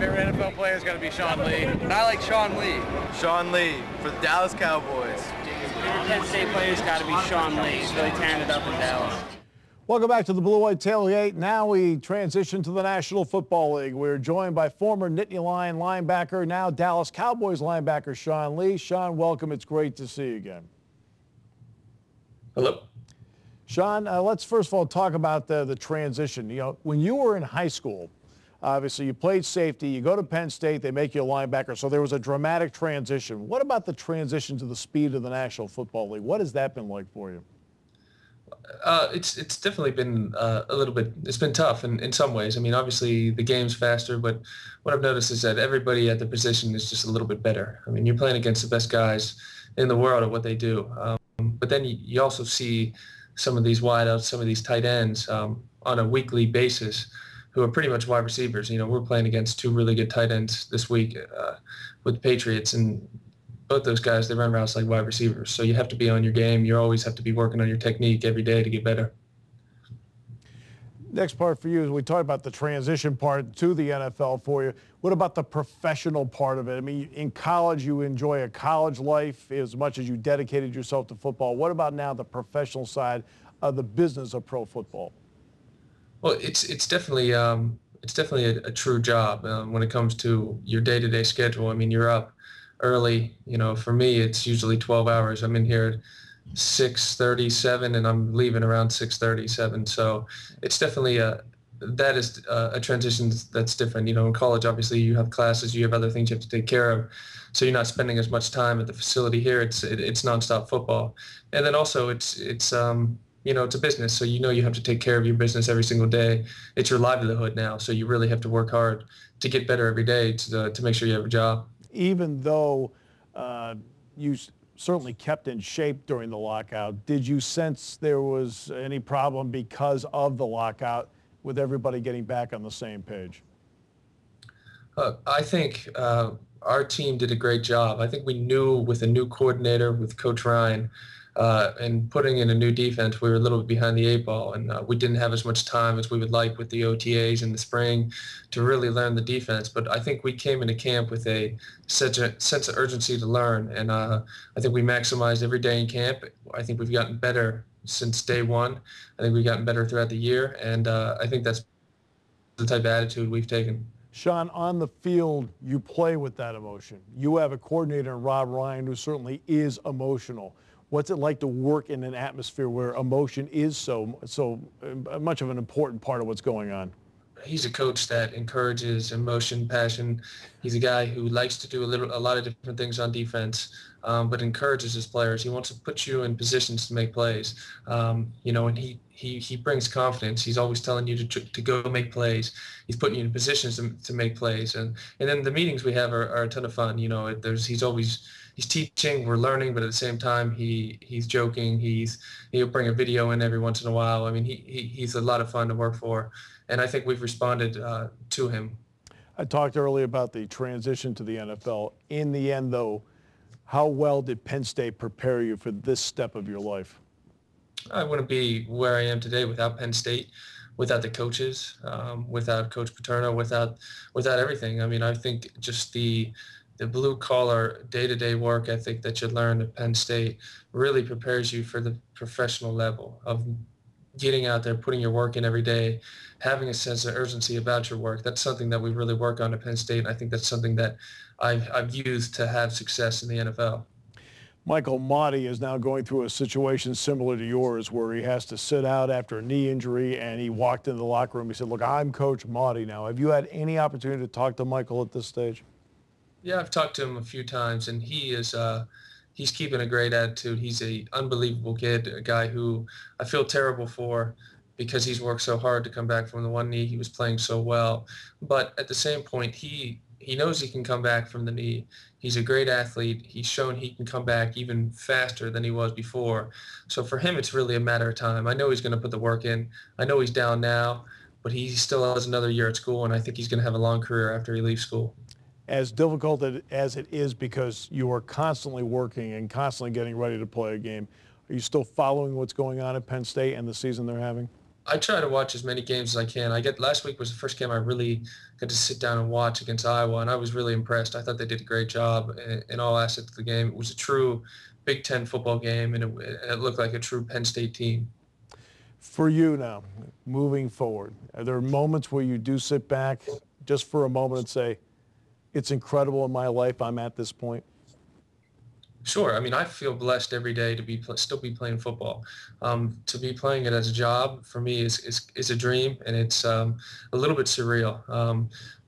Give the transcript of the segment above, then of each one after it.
favorite NFL player is going to be Sean Lee. And I like Sean Lee. Sean Lee for the Dallas Cowboys. Favorite Penn State player's got to be Sean Lee. He's really tearing it up in Dallas. Welcome back to the Blue White Tailgate. Now we transition to the National Football League. We're joined by former Nittany Lion linebacker, now Dallas Cowboys linebacker Sean Lee. Sean, welcome. It's great to see you again. Hello. Sean, let's first of all talk about the transition. You know, when you were in high school, obviously you played safety, you go to Penn State, they make you a linebacker, so there was a dramatic transition. What about the transition to the speed of the National Football League? What has that been like for you? It's definitely been a little bit, it's been tough in some ways. I mean, obviously the game's faster, but what I've noticed is that everybody at the position is just a little bit better. I mean, you're playing against the best guys in the world at what they do. But then you also see some of these wideouts, some of these tight ends on a weekly basis who are pretty much wide receivers. You know, we're playing against two really good tight ends this week with the Patriots, and both those guys, they run routes like wide receivers. So you have to be on your game. You always have to be working on your technique every day to get better. Next part for you is we talked about the transition part to the NFL for you. What about the professional part of it? I mean, in college, you enjoy a college life as much as you dedicated yourself to football. What about now the professional side of the business of pro football? Well, it's definitely a true job when it comes to your day-to-day schedule. I mean, you're up early. You know, for me, it's usually 12 hours. I'm in here 6:37 and I'm leaving around 6:37. So it's definitely a transition that's different. You know, in college, obviously you have classes, you have other things you have to take care of. So you're not spending as much time at the facility here. It's nonstop football. And then also it's you know, it's a business. So you know you have to take care of your business every single day. It's your livelihood now. So you really have to work hard to get better every day to make sure you have a job. Even though you certainly kept in shape during the lockout, did you sense there was any problem because of the lockout with everybody getting back on the same page? I think our team did a great job. I think we knew with a new coordinator, with Coach Ryan, and putting in a new defense, we were a little bit behind the eight ball, and we didn't have as much time as we would like with the OTAs in the spring to really learn the defense. But I think we came into camp with such a sense of urgency to learn, and I think we maximized every day in camp. I think we've gotten better since day one. I think we've gotten better throughout the year, and I think that's the type of attitude we've taken. Sean, on the field, you play with that emotion. You have a coordinator in Rob Ryan who certainly is emotional. What's it like to work in an atmosphere where emotion is so much of an important part of what's going on? He's a coach that encourages emotion, passion. He's a guy who likes to do a lot of different things on defense, but encourages his players. He wants to put you in positions to make plays. You know, and he brings confidence. He's always telling you to go make plays. He's putting you in positions to make plays. And then the meetings we have are a ton of fun. You know, he's teaching, we're learning, but at the same time, he's joking. He'll bring a video in every once in a while. I mean, he's a lot of fun to work for, and I think we've responded to him. I talked earlier about the transition to the NFL. In the end, though, how well did Penn State prepare you for this step of your life? I wouldn't be where I am today without Penn State, without the coaches, without Coach Paterno, without everything. I mean, I think just the blue-collar, day-to-day work ethic that you learn at Penn State really prepares you for the professional level of getting out there, putting your work in every day, having a sense of urgency about your work. That's something that we really work on at Penn State, and I think that's something that I've used to have success in the NFL. Michael Motti is now going through a situation similar to yours where he has to sit out after a knee injury, and he walked into the locker room. He said, look, I'm Coach Motti now. Have you had any opportunity to talk to Michael at this stage? Yeah, I've talked to him a few times, and he's keeping a great attitude. He's an unbelievable kid, a guy who I feel terrible for because he's worked so hard to come back from the one knee. He was playing so well. But at the same point, he knows he can come back from the knee. He's a great athlete. He's shown he can come back even faster than he was before. So for him, it's really a matter of time. I know he's going to put the work in. I know he's down now, but he still has another year at school, and I think he's going to have a long career after he leaves school. As difficult as it is because you are constantly working and constantly getting ready to play a game, are you still following what's going on at Penn State and the season they're having? I try to watch as many games as I can. Last week was the first game I really got to sit down and watch against Iowa, and I was really impressed. I thought they did a great job in all aspects of the game. It was a true Big Ten football game, and it looked like a true Penn State team. For you now, moving forward, are there moments where you do sit back just for a moment and say, it's incredible in my life I'm at this point? Sure. I mean, I feel blessed every day to still be playing football. To be playing it as a job for me is a dream, and it's a little bit surreal.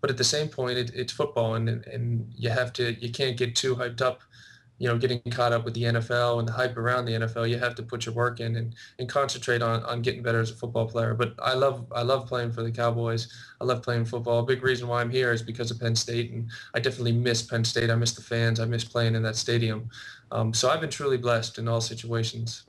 But at the same point, it's football, and you can't get too hyped up, getting caught up with the NFL and the hype around the NFL. You have to put your work in and concentrate on getting better as a football player. But I love playing for the Cowboys. I love playing football. A big reason why I'm here is because of Penn State, and I definitely miss Penn State. I miss the fans. I miss playing in that stadium. So I've been truly blessed in all situations.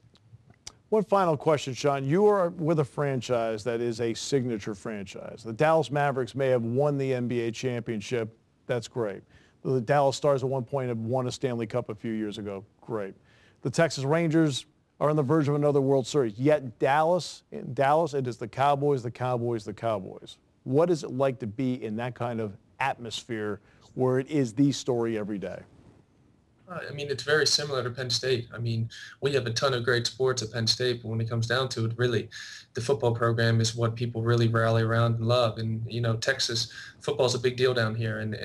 One final question, Sean. You are with a franchise that is a signature franchise. The Dallas Mavericks may have won the NBA championship. That's great. The Dallas Stars at one point have won a Stanley Cup a few years ago. Great. The Texas Rangers are on the verge of another World Series. Yet in Dallas, it is the Cowboys, the Cowboys, the Cowboys. What is it like to be in that kind of atmosphere where it is the story every day? I mean, it's very similar to Penn State. I mean, we have a ton of great sports at Penn State, but when it comes down to it, really, the football program is what people really rally around and love. And, Texas football's a big deal down here, and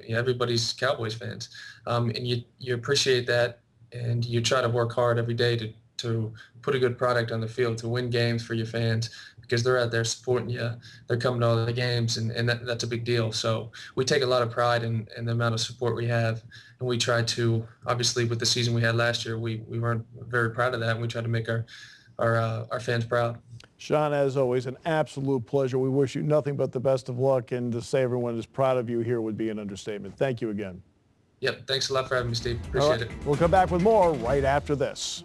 everybody's Cowboys fans. And you appreciate that, and you try to work hard every day to put a good product on the field, to win games for your fans, because they're out there supporting you. They're coming to all the games, and that's a big deal. So we take a lot of pride in the amount of support we have, and we try to, obviously with the season we had last year, we weren't very proud of that, and we try to make our fans proud. Sean, as always, an absolute pleasure. We wish you nothing but the best of luck, and to say everyone is proud of you here would be an understatement. Thank you again. Yep, thanks a lot for having me, Steve. Appreciate it. We'll come back with more right after this.